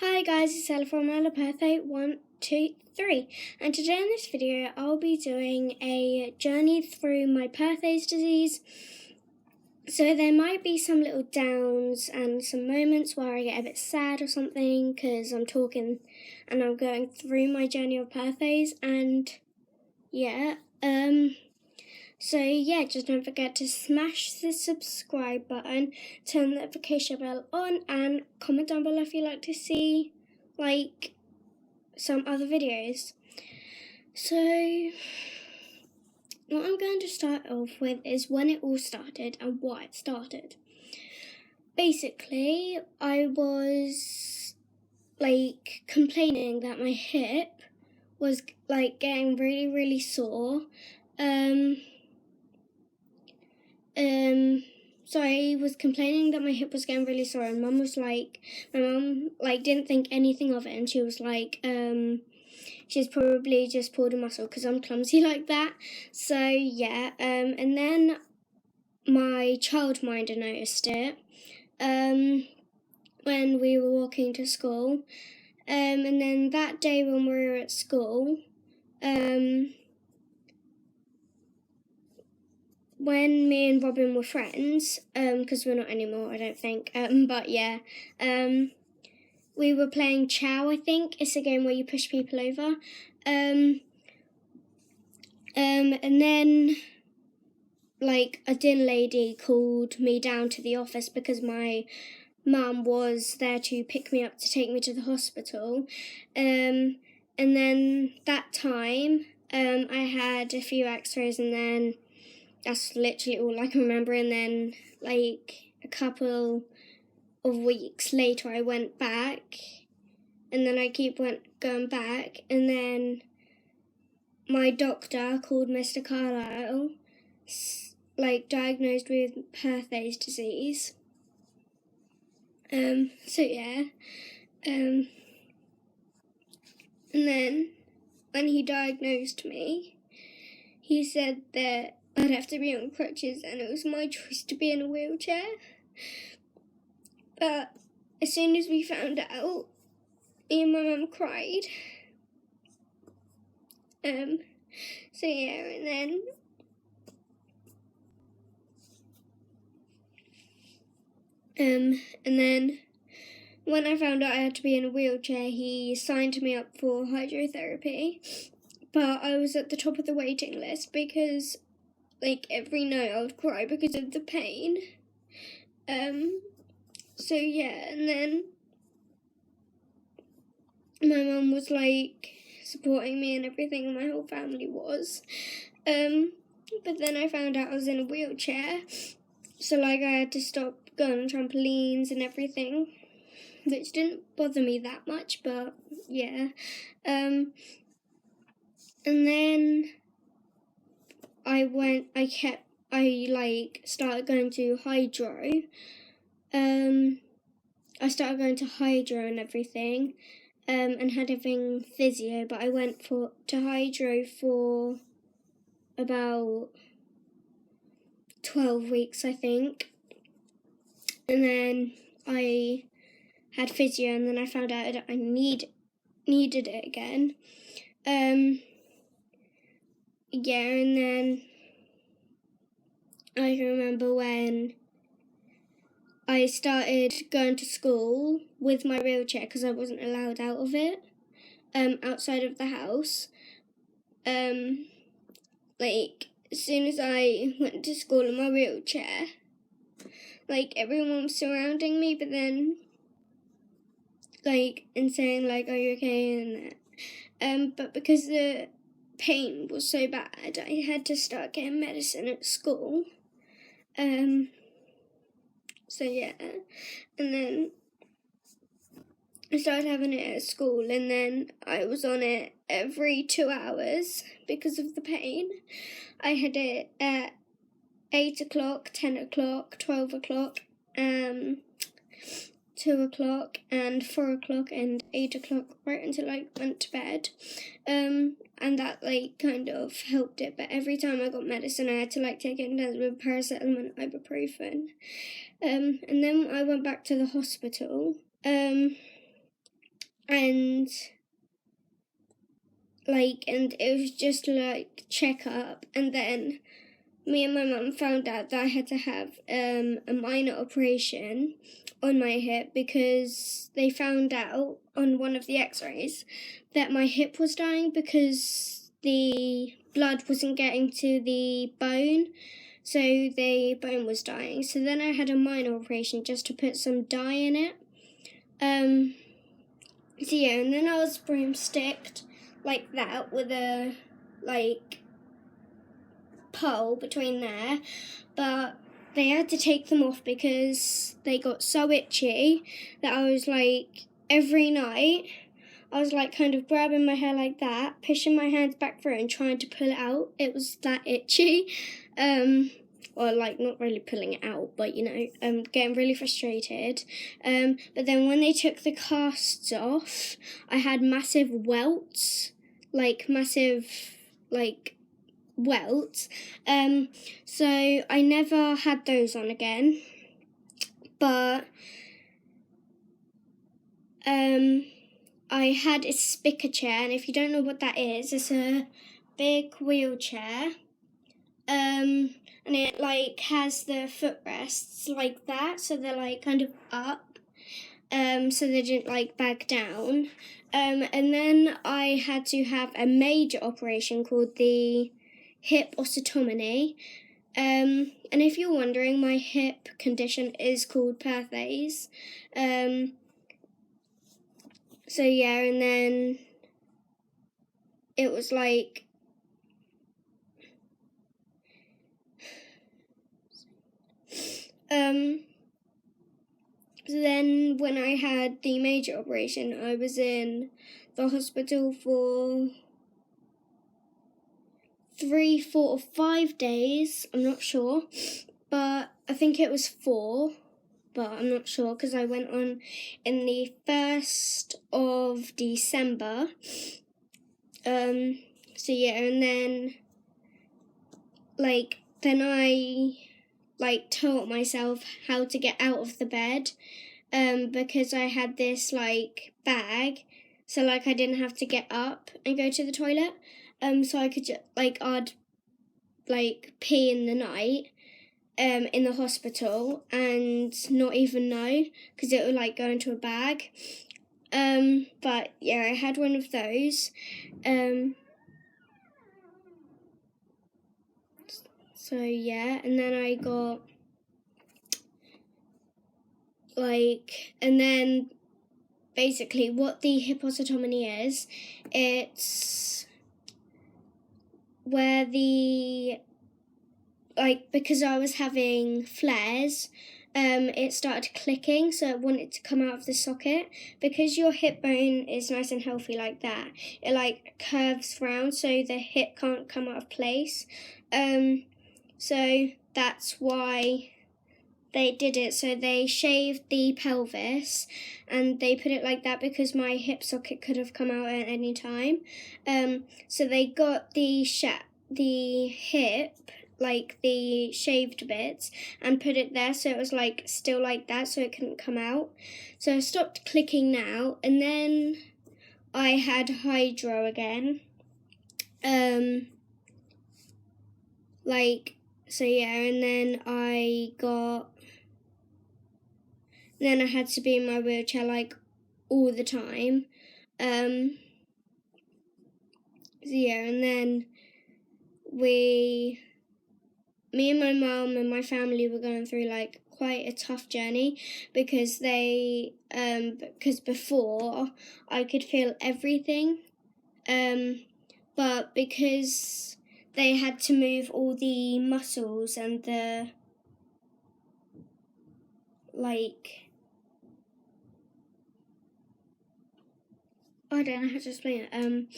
Hi guys, it's Ella from perthes 1, 2, 3, and today in this video I'll be doing a journey through my perthes disease. So there might be some little downs and some moments where I get a bit sad or something because I'm talking and I'm going through my journey of perthes, and just don't forget to smash the subscribe button, turn the notification bell on, and comment down below if you'd like to see, some other videos. So, what I'm going to start off with is when it all started and why it started. Basically, I was, complaining that my hip was, getting really, really sore. So I was complaining that my hip was getting really sore, and my mum didn't think anything of it, and she was like, she's probably just pulled a muscle because I'm clumsy like that. So yeah, and then my childminder noticed it, when we were walking to school, and then that day when we were at school, when me and Robin were friends, because we're not anymore, I don't think, we were playing Chow, I think. It's a game where you push people over. And then, a din lady called me down to the office because my mum was there to pick me up to take me to the hospital. And then that time, I had a few x-rays, and then that's literally all I can remember. And then, a couple of weeks later, I went back, and then I going back, and then my doctor, called Mr. Carlisle, diagnosed with perthes disease. And then when he diagnosed me, he said that I'd have to be on crutches, and it was my choice to be in a wheelchair. But as soon as we found out, me and my mum cried. And then when I found out I had to be in a wheelchair, he signed me up for hydrotherapy. But I was at the top of the waiting list because every night I would cry because of the pain. And then my mum was supporting me and everything, and my whole family was. But then I found out I was in a wheelchair, so I had to stop going on trampolines and everything, which didn't bother me that much, but yeah. And then I started going to hydro. I started going to hydro and everything, and had everything physio, but I went to hydro for about 12 weeks, I think. And then I had physio, and then I found out that I needed it again. And then I remember when I started going to school with my wheelchair because I wasn't allowed out of it, outside of the house. As soon as I went to school in my wheelchair, everyone was surrounding me, but then, and saying, are you okay, and that. But because the pain was so bad, I had to start getting medicine at school. And then I started having it at school, and then I was on it every 2 hours because of the pain. I had it at 8 o'clock, 10 o'clock, 12 o'clock, 2 o'clock, and 4 o'clock, and 8 o'clock, right until I went to bed. And that kind of helped it, but every time I got medicine I had to take it down with paracetamol and ibuprofen. And then I went back to the hospital, and it was just like check up, and then me and my mum found out that I had to have a minor operation on my hip because they found out on one of the x-rays that my hip was dying because the blood wasn't getting to the bone, so the bone was dying. So then I had a minor operation just to put some dye in it. So yeah, and then I was broomsticked like that with a pole between there, but they had to take them off because they got so itchy that I was every night I was kind of grabbing my hair like that, pushing my hands back through and trying to pull it out. It was that itchy. Or not really pulling it out, but getting really frustrated. But then when they took the casts off, I had massive welts, welts. So I never had those on again. But I had a spicker chair, and if you don't know what that is, it's a big wheelchair. And it has the footrests like that, so they're kind of up, so they didn't bag down. And then I had to have a major operation called the hip osteotomy. And if you're wondering, my hip condition is called perthes. So yeah, and then it was so then when I had the major operation, I was in the hospital for 3, 4, or 5 days. I'm not sure, but I think it was 4, but I'm not sure because I went on in the 1st of December. So yeah, and then then I taught myself how to get out of the bed, because I had this bag, so I didn't have to get up and go to the toilet. So I could just I'd pee in the night, in the hospital and not even know because it would go into a bag. But yeah, I had one of those. So yeah, and then I got and then basically what the hip osteotomy is, it's where the because I was having flares, it started clicking, so it wanted to come out of the socket. Because your hip bone is nice and healthy like that, it curves round so the hip can't come out of place. So that's why they did it. So they shaved the pelvis and they put it like that because my hip socket could have come out at any time. So they got the hip, the shaved bits, and put it there so it was still like that, so it couldn't come out. So I stopped clicking now, and then I had hydro again. So yeah, and then I had to be in my wheelchair all the time. So yeah, and then me and my mum and my family were going through quite a tough journey because because before I could feel everything, but because they had to move all the muscles and the I don't know how to explain it.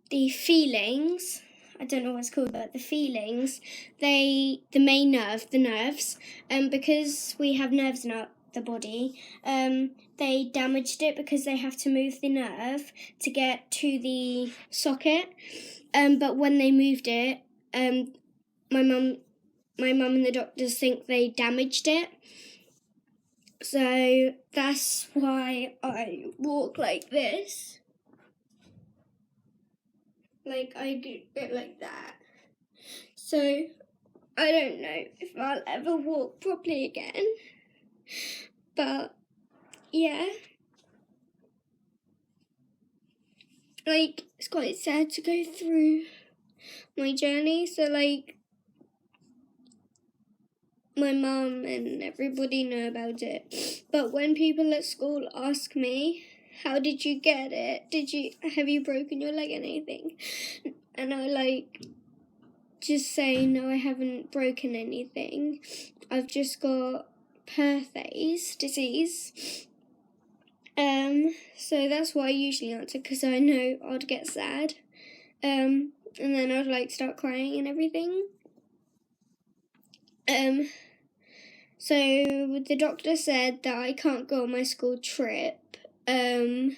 The feelings, I don't know what it's called, but the feelings, the main nerve, the nerves, because we have nerves in the body, they damaged it because they have to move the nerve to get to the socket. But when they moved it, my mum and the doctors think they damaged it. So that's why I walk like this. Like I do it like that. So I don't know if I'll ever walk properly again. But yeah. Like it's quite sad to go through my journey. So like my mum and everybody know about it. But when people at school ask me, how did you get it? Have you broken your leg or anything? And I like just say, no, I haven't broken anything. I've just got perthes disease. So that's what I usually answer because I know I'd get sad. And then I'd like start crying and everything. So the doctor said that I can't go on my school trip. Going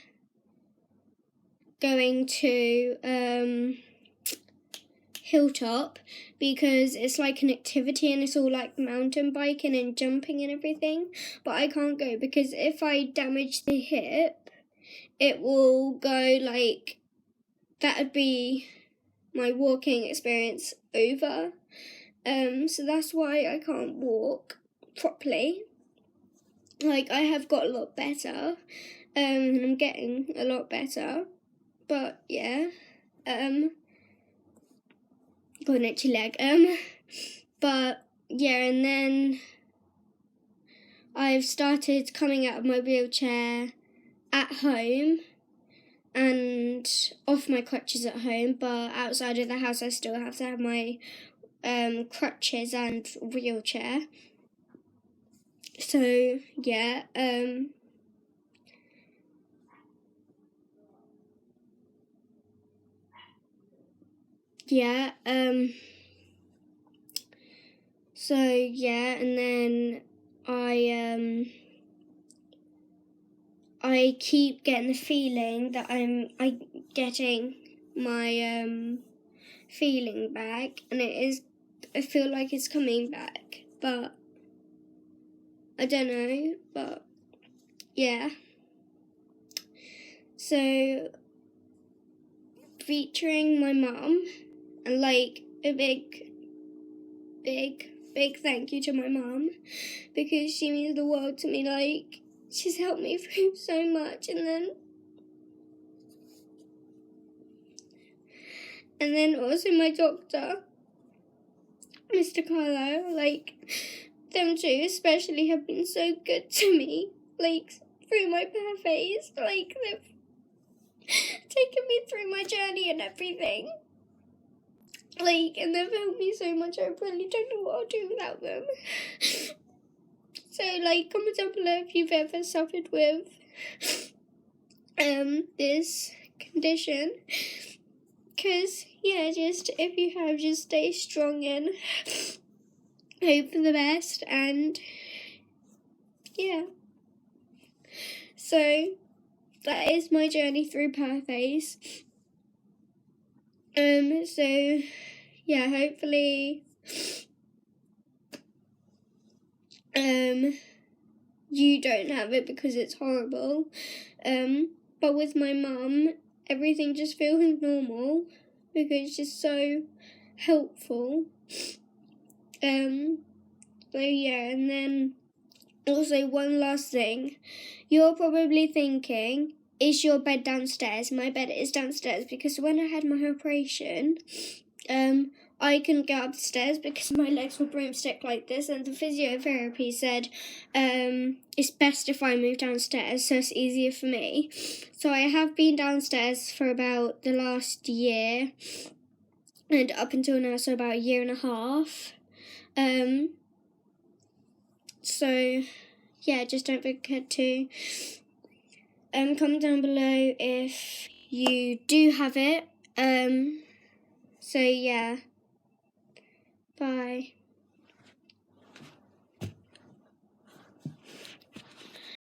to Hilltop because it's like an activity and it's all like mountain biking and jumping and everything. But I can't go because if I damage the hip, it will go like, that would be my walking experience over. So that's why I can't walk properly. Like I have got a lot better, and I'm getting a lot better. But yeah, got an itchy leg. But yeah, and then I've started coming out of my wheelchair at home and off my crutches at home, but outside of the house I still have to have my crutches and wheelchair. So yeah, so yeah, and then I keep getting the feeling that I'm getting my feeling back, and I feel like it's coming back, but I don't know, but yeah. So featuring my mum, and like a big thank you to my mum because she means the world to me. Like she's helped me through so much, and then also my doctor, Mr. Carlisle, like them two especially have been so good to me, like through my bare phase, like they've taken me through my journey and everything. Like, and they've helped me so much, I really don't know what I'll do without them. So, like, comment down below if you've ever suffered with this condition. Because, yeah, just, if you have, just stay strong and hope for the best, and, yeah. So, that is my journey through perthes. So, yeah, hopefully, you don't have it because it's horrible. But with my mum, everything just feels normal because it's just so helpful. So yeah, and then also one last thing. You're probably thinking, is your bed downstairs? My bed is downstairs because when I had my operation, I couldn't get up the stairs because my legs were broomstick like this, and the physiotherapy said it's best if I move downstairs so it's easier for me. So I have been downstairs for about the last year, and up until now, so about a year and a half. So yeah, just don't forget to comment down below if you do have it. So yeah. Bye.